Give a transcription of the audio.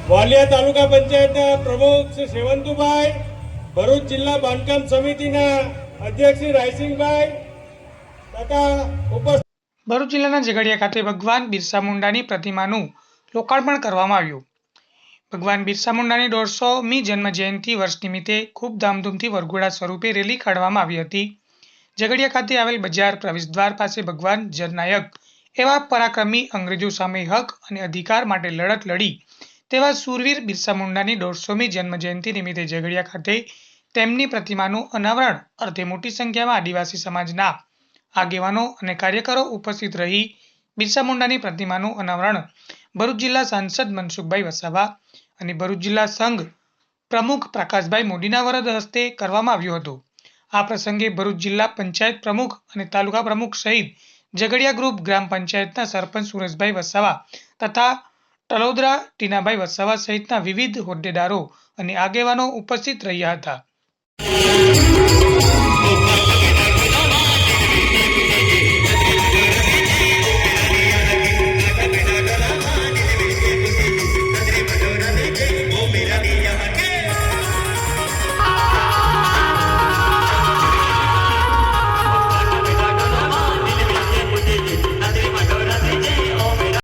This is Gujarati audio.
વાલિયા તાલુકા પંચાયતના પ્રમુખ શ્રી સેવંતુભાઈ, ભરૂચ જિલ્લા બાંધકામ સમિતિના અધ્યક્ષ શ્રી રાયસિંહભાઈ તથા ભરૂચ જિલ્લાના ઝઘડિયા ખાતે ભગવાન બિરસા મુંડાની પ્રતિમાનું લોકાર્પણ કરવામાં આવ્યું। ભગવાન બિરસા મુંડાની 150મી જન્મ જયંતિ વર્ષ નિમિત્તે ખૂબ ધામધૂમથી વરઘોડા સ્વરૂપે રેલી કાઢવામાં આવી હતી। ઝઘડિયા ખાતે આવેલ બજાર પ્રવેશદ્વાર પાસે ભગવાન જનનાયક એવા પરાક્રમી અંગ્રેજો સામે હક અને અધિકાર માટે લડત લડી તેવા શૂરવીર બિરસા મુંડાની 150મી જન્મ જયંતિ નિમિત્તે ઝઘડિયા ખાતે તેમની પ્રતિમાનું અનાવરણ અર્થે મોટી સંખ્યામાં આદિવાસી સમાજના આગેવાનો અને કાર્યકરો ઉપસ્થિત રહી બિરસા મુંડાની પ્રતિમાનું અનાવરણ ભરૂચ જિલ્લા સાંસદ મનસુખભાઈ વસાવા અને ભરૂચ જિલ્લા સંઘ પ્રમુખ પ્રકાશભાઈ મોદીના વરદ હસ્તે કરવામાં આવ્યું હતું। આ પ્રસંગે ભરૂચ જિલ્લા પંચાયત પ્રમુખ અને તાલુકા પ્રમુખ સહિત ઝઘડિયા ગ્રુપ ગ્રામ પંચાયતના સરપંચ સુરેશભાઈ વસાવા તથા તલોદરા ટીનાભાઈ વસાવા સહિતના વિવિધ હોદ્દેદારો અને આગેવાનો ઉપસ્થિત રહ્યા હતા।